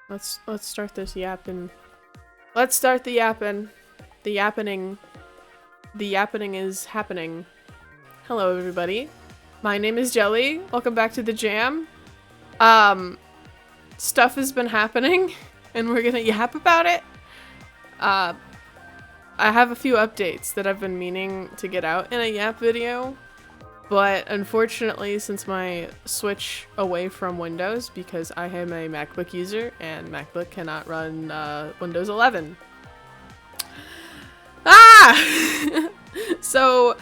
Let's start this yapping. Let's start the yapping. The yappening. The yappening is happening. Hello everybody. My name is Jelly. Welcome back to the jam. Stuff has been happening and we're gonna yap about it. I have a few updates that I've been meaning to get out in a yap video. But unfortunately, since my switch away from Windows, because I am a MacBook user and MacBook cannot run Windows 11. So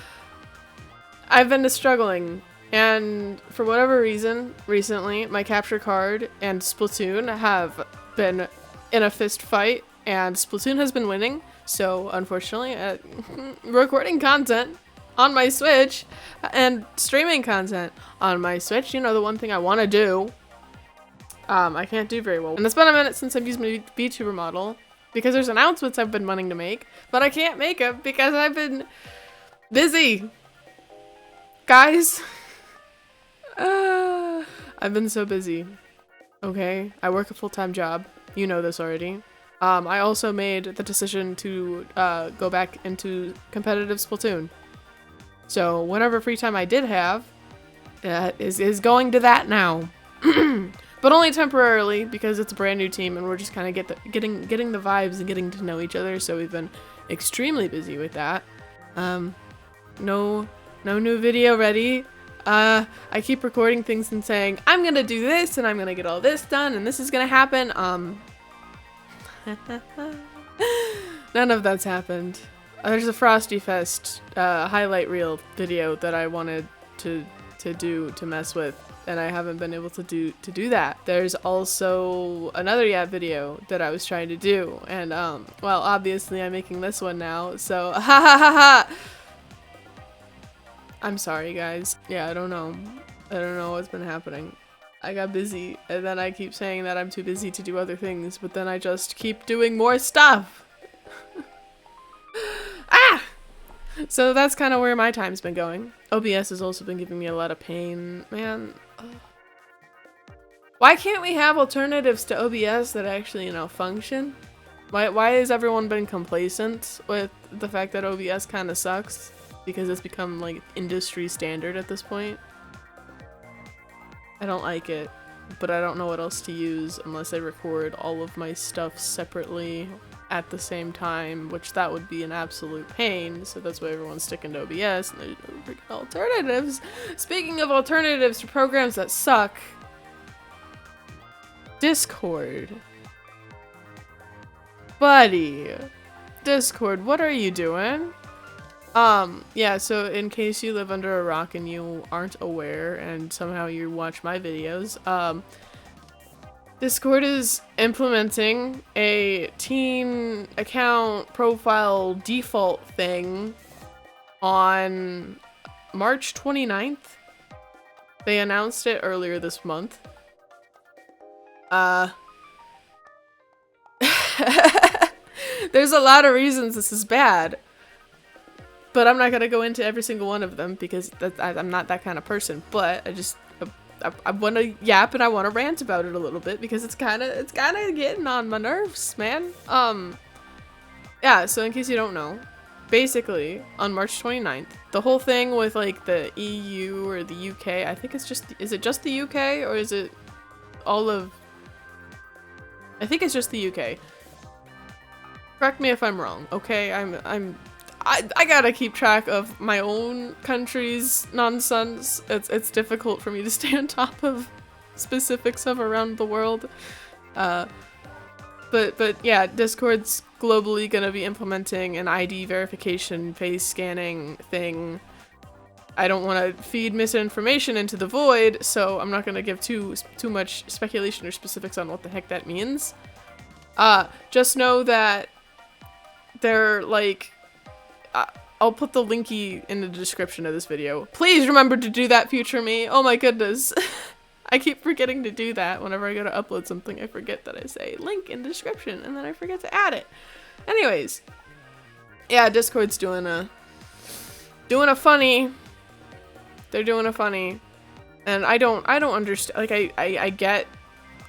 I've been struggling, and for whatever reason, recently my capture card and Splatoon have been in a fist fight, and Splatoon has been winning. So unfortunately, recording content on my Switch and streaming content on my Switch, you know, the one thing I want to do, I can't do very well. And it's been a minute since I've used my VTuber model because there's announcements I've been wanting to make, but I can't make them because I've been busy. Guys, I've been so busy. Okay, I work a full-time job. You know this already. I also made the decision to go back into competitive Splatoon. So whatever free time I did have is going to that now. But only temporarily because it's a brand new team and we're just kind of getting the vibes and getting to know each other. So we've been extremely busy with that. No new video ready. I keep recording things and saying I'm gonna do this and I'm gonna get all this done and this is gonna happen. None of that's happened. There's a Frosty Fest highlight reel video that I wanted to mess with, and I haven't been able to do that. There's also another Yap video that I was trying to do, and well, obviously I'm making this one now, so ha ha ha ha. I'm sorry, guys. Yeah, I don't know what's been happening. I got busy, and then I keep saying that I'm too busy to do other things, but then I just keep doing more stuff. So that's kind of where my time's been going. OBS has also been giving me a lot of pain, man. Why can't we have alternatives to OBS that actually, you know, function? Why has everyone been complacent with the fact that OBS kind of sucks? Because it's become like industry standard at this point. I don't like it, but I don't know what else to use unless I record all of my stuff separately at the same time, which that would be an absolute pain, so that's why everyone's sticking to OBS, and there's no freaking alternatives. Speaking of alternatives to programs that suck, Discord. Buddy. Discord, what are you doing? Yeah, so in case you live under a rock and you aren't aware, and somehow you watch my videos, Discord is implementing a teen account profile default thing on March 29th. They announced it earlier this month. There's a lot of reasons this is bad, but I'm not gonna go into every single one of them because I'm not that kind of person, but I want to yap and I want to rant about it a little bit because it's kind of getting on my nerves, man. Yeah, so in case you don't know, basically on March 29th, the whole thing with like the EU or the UK, I think it's just, is it just the UK or is it all of, I think it's just the UK. Correct me if I'm wrong, okay? I gotta keep track of my own country's nonsense. It's difficult for me to stay on top of specifics of around the world. But yeah, Discord's globally gonna be implementing an ID verification face scanning thing. I don't want to feed misinformation into the void, so I'm not gonna give too much speculation or specifics on what the heck that means. Just know that they're like, I'll put the linky in the description of this video. Please remember to do that, future me. Oh my goodness. I keep forgetting to do that. Whenever I go to upload something, I forget that I say link in description and then I forget to add it. Anyways. Yeah, Discord's doing a funny. They're doing a funny. And I don't understand, like I get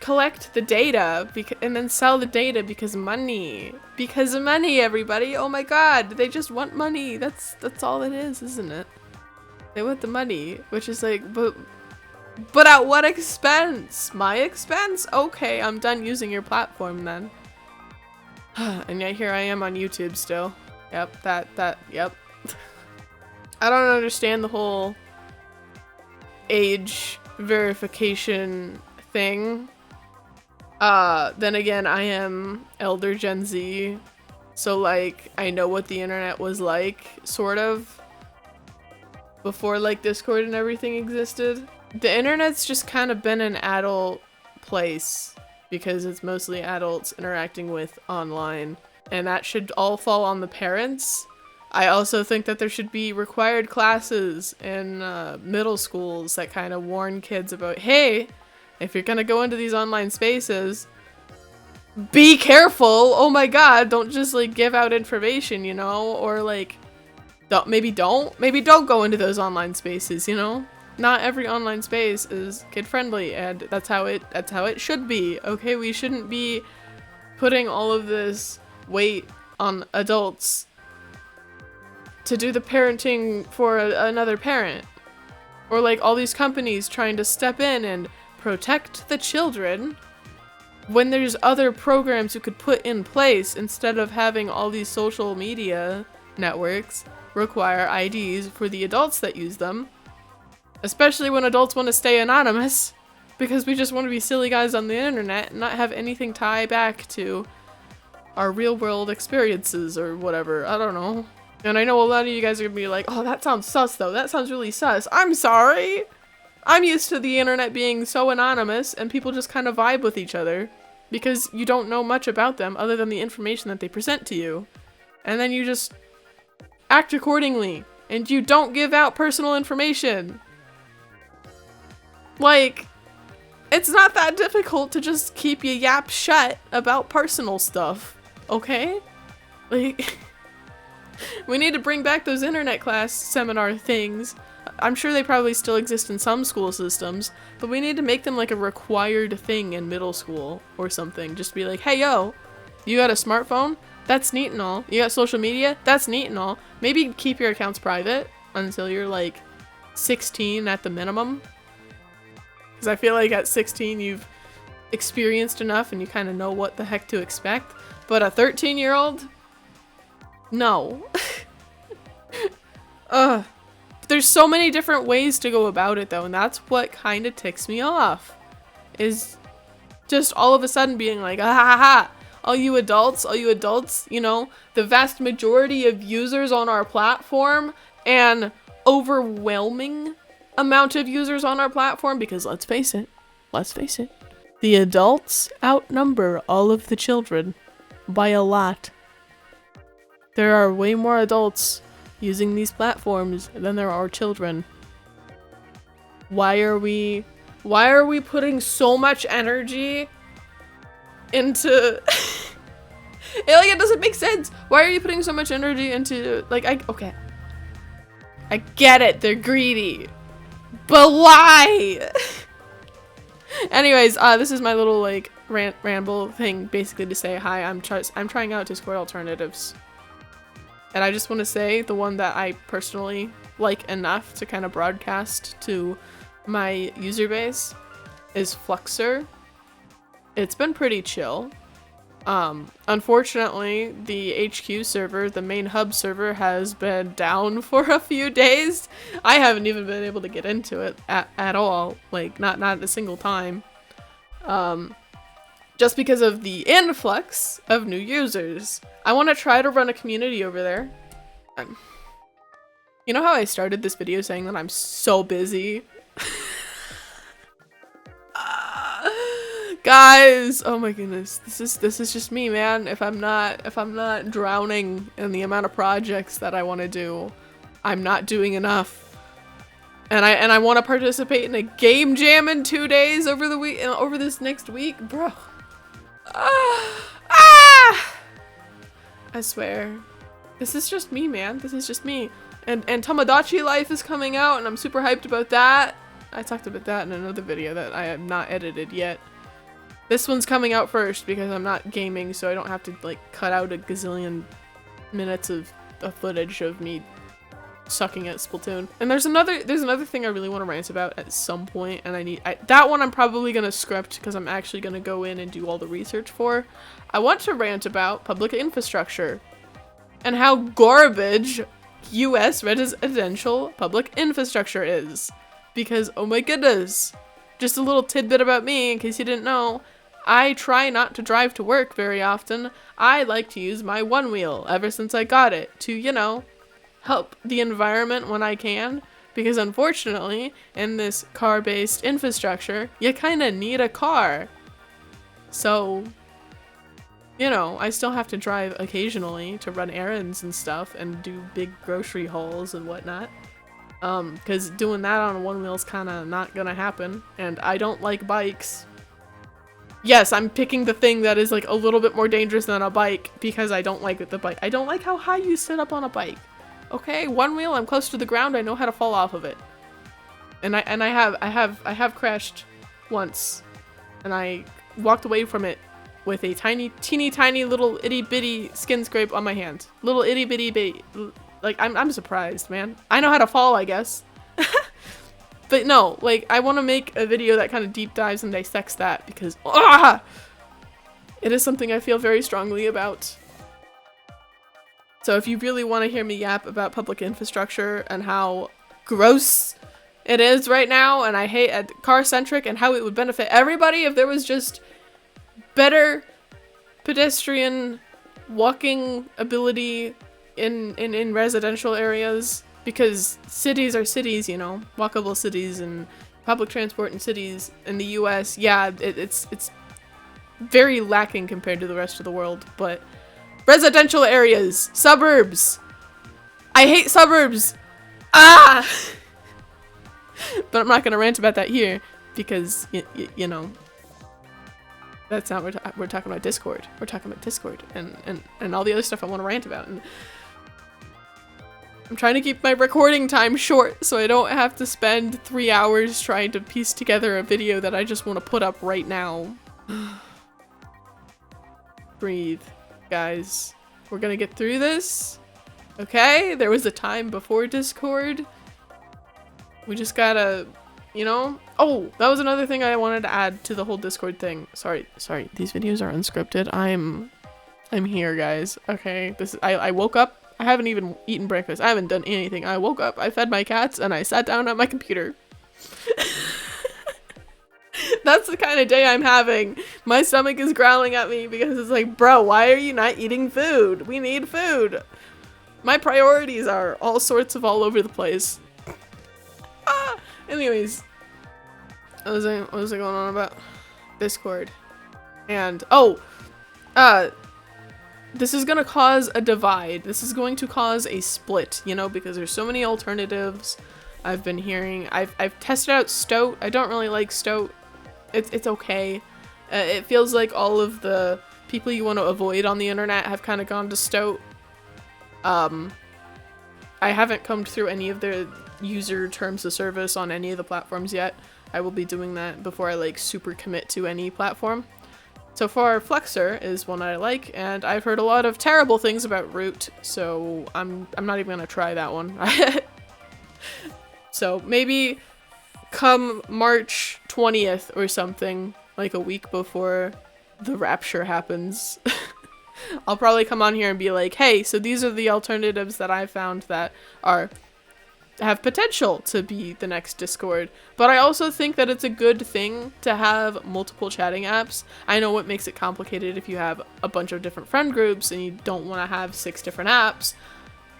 collect the data and then sell the data because money. Because of money, everybody. Oh my god, they just want money. That's all it is, isn't it? They want the money, which is like, but at what expense? My expense? Okay, I'm done using your platform then. And yet here I am on YouTube still. Yep, yep. I don't understand the whole age verification thing. Then again, I am elder Gen Z, so like I know what the internet was like, sort of, before like Discord and everything existed. The internet's just kind of been an adult place because it's mostly adults interacting with online, and that should all fall on the parents. I also think that there should be required classes in middle schools that kind of warn kids about, hey, if you're gonna go into these online spaces, be careful. Oh my god, don't just like give out information, you know, or like maybe don't go into those online spaces, you know? Not every online space is kid friendly, and that's how it should be. Okay, we shouldn't be putting all of this weight on adults to do the parenting for another parent, or like all these companies trying to step in and protect the children when there's other programs you could put in place instead of having all these social media networks require IDs for the adults that use them, especially when adults want to stay anonymous because we just want to be silly guys on the internet and not have anything tie back to our real world experiences or whatever. I don't know. And I know a lot of you guys are gonna be like, oh, that sounds sus though. That sounds really sus. I'm sorry. I'm used to the internet being so anonymous and people just kind of vibe with each other because you don't know much about them other than the information that they present to you. And then you just act accordingly and you don't give out personal information. Like, it's not that difficult to just keep your yap shut about personal stuff, okay? Like, we need to bring back those internet class seminar things. I'm sure they probably still exist in some school systems, but we need to make them like a required thing in middle school or something. Just be like, hey yo, you got a smartphone? That's neat and all. You got social media? That's neat and all. Maybe keep your accounts private until you're like 16 at the minimum. Because I feel like at 16 you've experienced enough and you kind of know what the heck to expect. But a 13-year-old? No. There's so many different ways to go about it though, and that's what kind of ticks me off. Is just all of a sudden being like, ah ha ha, all you adults, you know, the vast majority of users on our platform and overwhelming amount of users on our platform, because let's face it, the adults outnumber all of the children by a lot. There are way more adults using these platforms than there are children. Why are we putting so much energy into it doesn't make sense. Why are you putting so much energy into okay. I get it, they're greedy. But why? Anyways, this is my little like ramble thing basically to say hi. I'm trying out Discord alternatives. And I just want to say the one that I personally like enough to kind of broadcast to my user base is Fluxer. It's been pretty chill. Unfortunately, the HQ server, the main hub server, has been down for a few days. I haven't even been able to get into it at all. Like, not a single time. Just because of the influx of new users. I want to try to run a community over there. You know how I started this video saying that I'm so busy? Guys, oh my goodness, this is just me, man. If I'm not drowning in the amount of projects that I want to do, I'm not doing enough. And I want to participate in a game jam in 2 days over the week, over this next week, bro. I swear, this is just me, man. This is just me. And Tomodachi Life is coming out, and I'm super hyped about that. I talked about that in another video that I have not edited yet. This one's coming out first because I'm not gaming, so I don't have to like cut out a gazillion minutes of footage of me sucking at Splatoon. And there's another thing I really want to rant about at some point, and that one I'm probably gonna script because I'm actually gonna go in and do all the research for. I want to rant about public infrastructure and how garbage US residential public infrastructure is. Because oh my goodness, just a little tidbit about me in case you didn't know. I try not to drive to work very often. I like to use my one wheel ever since I got it to, you know, help the environment when I can, because unfortunately in this car-based infrastructure you kind of need a car, so you know I still have to drive occasionally to run errands and stuff and do big grocery hauls and whatnot, because doing that on a one wheel is kind of not gonna happen, and I don't like bikes. Yes, I'm picking the thing that is like a little bit more dangerous than a bike because I don't like the bike. I don't like how high you sit up on a bike. Okay, one wheel, I'm close to the ground, I know how to fall off of it. And I have crashed once. And I walked away from it with a teeny tiny little itty bitty skin scrape on my hand. Little itty bitty baby. Like, I'm surprised, man. I know how to fall, I guess. But no, like, I want to make a video that kind of deep dives and dissects that because it is something I feel very strongly about. So if you really want to hear me yap about public infrastructure and how gross it is right now, and I hate car-centric and how it would benefit everybody if there was just better pedestrian walking ability in residential areas, because cities are cities, you know, walkable cities and public transport in cities in the US, yeah, it's very lacking compared to the rest of the world, but residential areas, suburbs. I hate suburbs. But I'm not gonna rant about that here because you know that's not we're talking about Discord. We're talking about Discord and all the other stuff I want to rant about. And I'm trying to keep my recording time short so I don't have to spend 3 hours trying to piece together a video that I just want to put up right now. Breathe. Guys, we're gonna get through this, okay? There was a time before Discord. We just gotta, you know? Oh, that was another thing I wanted to add to the whole Discord thing. Sorry, these videos are unscripted. I'm here, guys, okay? I woke up, I haven't even eaten breakfast, I haven't done anything. I woke up, I fed my cats, and I sat down at my computer. That's the kind of day I'm having. My stomach is growling at me because it's like, bro, why are you not eating food? We need food. My priorities are all sorts of all over the place. Anyways, what was I going on about? Discord. And, this is gonna cause a divide. This is going to cause a split, you know, because there's so many alternatives. I've been hearing, I've tested out Stoat. I don't really like Stoat. It's okay. It feels like all of the people you want to avoid on the internet have kind of gone to Stoat. I haven't combed through any of their user terms of service on any of the platforms yet. I will be doing that before I like super commit to any platform. So far, Flexor is one I like, and I've heard a lot of terrible things about Root, so I'm not even gonna try that one. So maybe come March 20th or something, like a week before the rapture happens, I'll probably come on here and be like, hey, so these are the alternatives that I found that have potential to be the next Discord. But I also think that it's a good thing to have multiple chatting apps. I know what makes it complicated if you have a bunch of different friend groups and you don't want to have 6 different apps,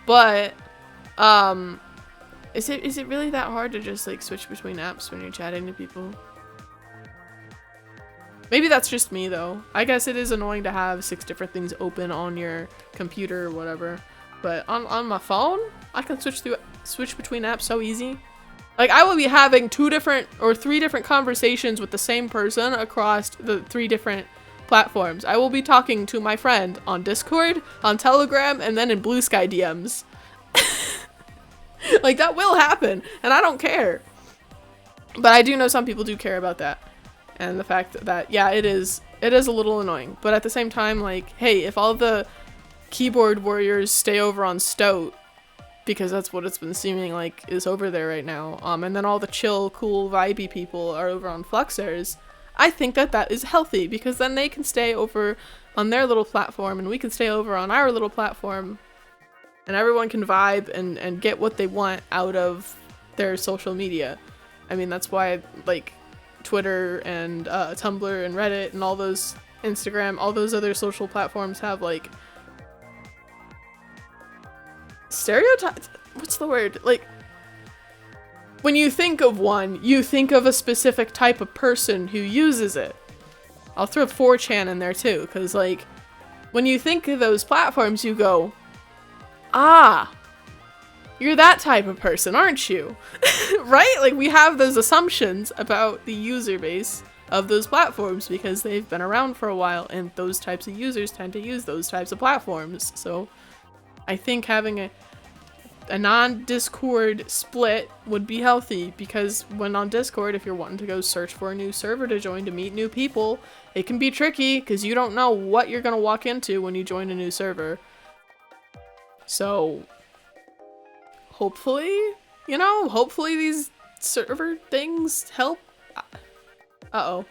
but is it really that hard to just like switch between apps when you're chatting to people? Maybe that's just me though. I guess it is annoying to have 6 different things open on your computer or whatever, but on my phone I can switch between apps so easy. Like, I will be having 2 different or 3 different conversations with the same person across the 3 different platforms. I will be talking to my friend on Discord, on Telegram, and then in Blue Sky DMs. Like, that will happen, and I don't care. But I do know some people do care about that. and the fact that, yeah, it is a little annoying. But at the same time, like, hey, if all the keyboard warriors stay over on Stoat, because that's what it's been seeming like is over there right now, and then all the chill, cool, vibey people are over on Fluxers, I think that that is healthy, because then they can stay over on their little platform, and we can stay over on our little platform, and everyone can vibe and get what they want out of their social media. I mean, that's why, like, Twitter and Tumblr and Reddit and all those, Instagram, all those other social platforms have, like, stereotypes? What's the word? Like, when you think of one, you think of a specific type of person who uses it. I'll throw 4chan in there too, because, like, when you think of those platforms, you go, ah, you're that type of person, aren't you? Right? Like, we have those assumptions about the user base of those platforms because they've been around for a while, and those types of users tend to use those types of platforms. So I think having a non-Discord split would be healthy, because when on Discord, if you're wanting to go search for a new server to join to meet new people, it can be tricky because you don't know what you're gonna walk into when you join a new server. So hopefully, you know, hopefully these server things help. Uh-oh.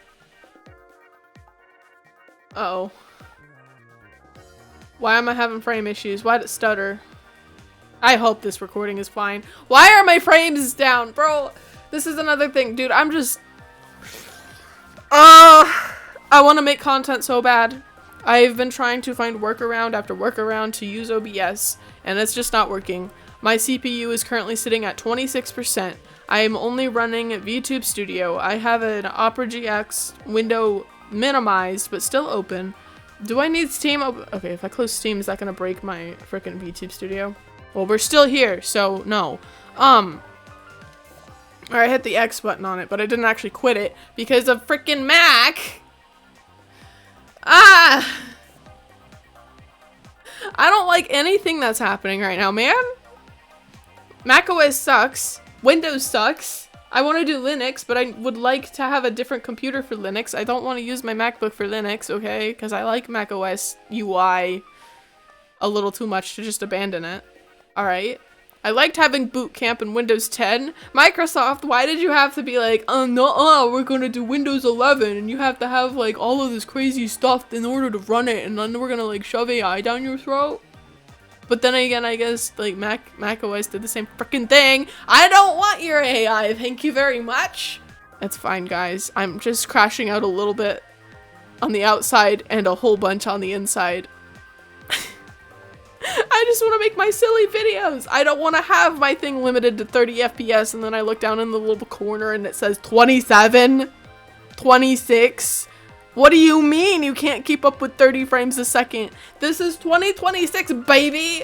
Uh-oh. Why am I having frame issues? Why'd it stutter? I hope this recording is fine. Why are my frames down? Bro, this is another thing. Dude, I'm just... I want to make content so bad. I've been trying to find workaround after workaround to use OBS, and it's just not working. My CPU is currently sitting at 26%. I am only running VTube Studio. I have an Opera GX window minimized, but still open. Do I need Steam? Okay, if I close Steam, is that gonna break my frickin' VTube Studio? Well, we're still here, so no. Or I hit the X button on it, but I didn't actually quit it because of frickin' Mac. Ah! I don't like anything that's happening right now, man. macOS sucks. Windows sucks. I want to do Linux, but I would like to have a different computer for Linux. I don't want to use my MacBook for Linux, okay? Because I like macOS UI a little too much to just abandon it. Alright. I liked having Boot Camp in Windows 10. Microsoft, why did you have to be like, no, we're gonna do Windows 11, and you have to have, like, all of this crazy stuff in order to run it, and then we're gonna, like, shove AI down your throat? But then again, I guess, like, macOS did the same freaking thing. I don't want your AI, thank you very much. That's fine, guys. I'm just crashing out a little bit on the outside and a whole bunch on the inside. I just want to make my silly videos. I don't want to have my thing limited to 30 FPS and then I look down in the little corner and it says 27, 26. What do you mean you can't keep up with 30 frames a second? This is 2026, baby.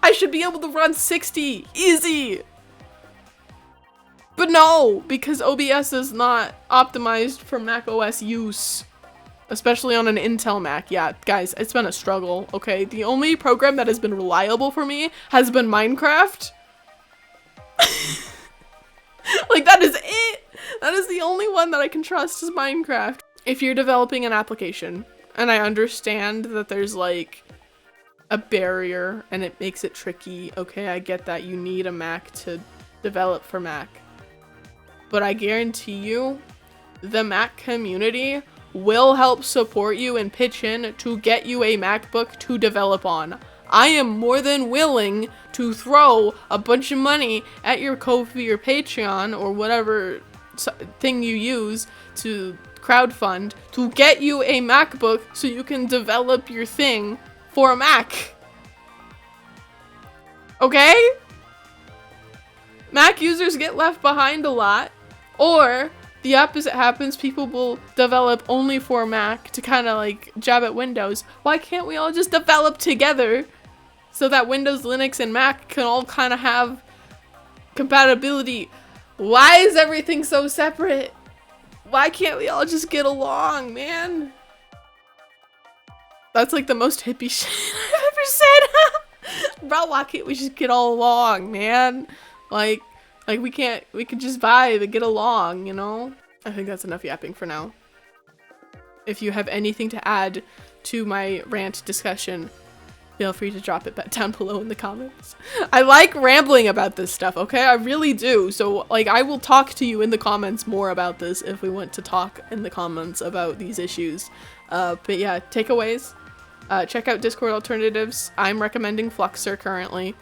I should be able to run 60, easy. But no, because OBS is not optimized for macOS use. Especially on an Intel Mac. Yeah, guys, it's been a struggle, okay? The only program that has been reliable for me has been Minecraft. Like, that is it! That is the only one that I can trust is Minecraft. If you're developing an application, and I understand that there's, like, a barrier and it makes it tricky, okay, I get that you need a Mac to develop for Mac. But I guarantee you, the Mac community will help support you and pitch in to get you a MacBook to develop on. I am more than willing to throw a bunch of money at your Ko-fi or Patreon or whatever thing you use to crowdfund to get you a MacBook so you can develop your thing for a Mac. Okay? Mac users get left behind a lot, or the opposite happens, people will develop only for Mac to kind of like jab at Windows. Why can't we all just develop together so that Windows, Linux, and Mac can all kind of have compatibility? Why is everything so separate? Why can't we all just get along, man? That's like the most hippie shit I've ever said. Bro, why can't we just get all along, man? Like we can just vibe and get along, you know? I think that's enough yapping for now. If you have anything to add to my rant discussion, feel free to drop it down below in the comments. I like rambling about this stuff, okay? I really do. So, like, I will talk to you in the comments more about this if we want to talk in the comments about these issues. But yeah, takeaways. Check out Discord alternatives. I'm recommending Fluxr currently.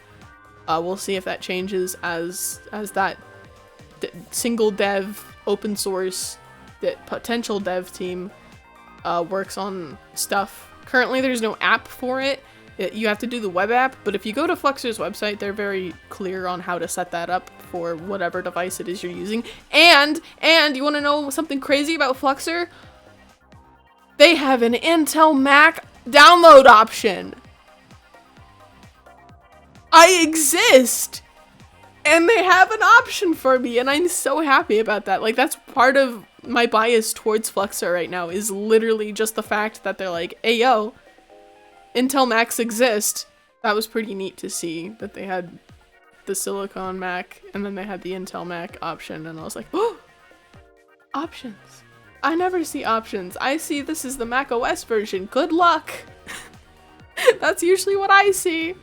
We'll see if that changes as that single dev, open source, potential dev team works on stuff. Currently, there's no app for it. You have to do the web app, but if you go to Fluxr's website, they're very clear on how to set that up for whatever device it is you're using. And you want to know something crazy about Fluxr? They have an Intel Mac download option. I exist! And they have an option for me, and I'm so happy about that. Like, that's part of my bias towards Fluxr right now, is literally just the fact that they're like, hey yo, Intel Macs exist. That was pretty neat to see that they had the Silicon Mac and then they had the Intel Mac option, and I was like, oh, options. I never see options. I see this is the Mac OS version. Good luck. That's usually what I see.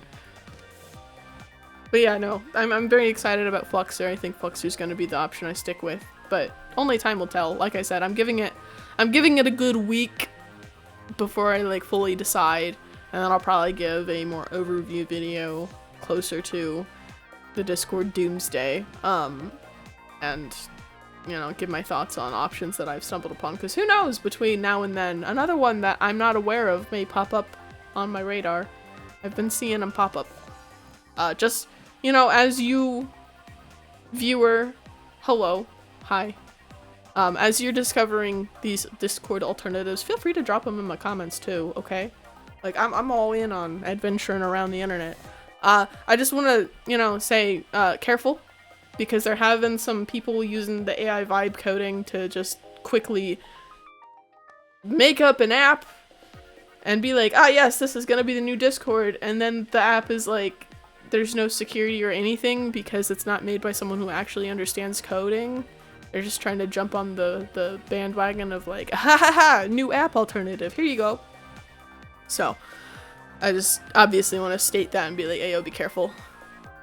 But yeah, no, I'm very excited about Fluxr. I think Fluxr is going to be the option I stick with, but only time will tell. Like I said, I'm giving it a good week before I like fully decide. And then I'll probably give a more overview video closer to the Discord doomsday. And, you know, give my thoughts on options that I've stumbled upon. Because who knows, between now and then, another one that I'm not aware of may pop up on my radar. I've been seeing them pop up. Just, you know, as you, viewer, hello, hi. As you're discovering these Discord alternatives, feel free to drop them in my comments too, okay? Like, I'm all in on adventuring around the internet. I just want to, you know, say, careful, because they're having some people using the AI vibe coding to just quickly make up an app and be like, ah, yes, this is gonna be the new Discord, and then the app is like, there's no security or anything because it's not made by someone who actually understands coding. They're just trying to jump on the bandwagon of like, ha ha ha, new app alternative, here you go. So, I just obviously want to state that and be like, hey, yo, be careful.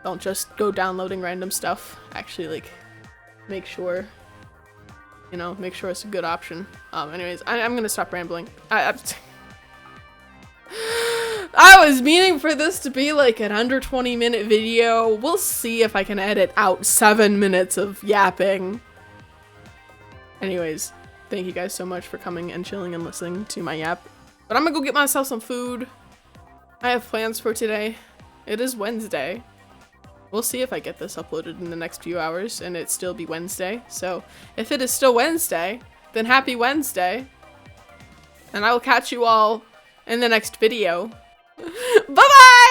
Don't just go downloading random stuff. Actually, like, make sure, you know, make sure it's a good option. Anyways, I'm gonna stop rambling. I was meaning for this to be like an under 20-minute video. We'll see if I can edit out 7 minutes of yapping. Anyways, thank you guys so much for coming and chilling and listening to my yap. But I'm gonna go get myself some food. I have plans for today. It is Wednesday. We'll see if I get this uploaded in the next few hours and it still be Wednesday. So if it is still Wednesday, then happy Wednesday. And I will catch you all in the next video. Bye-bye!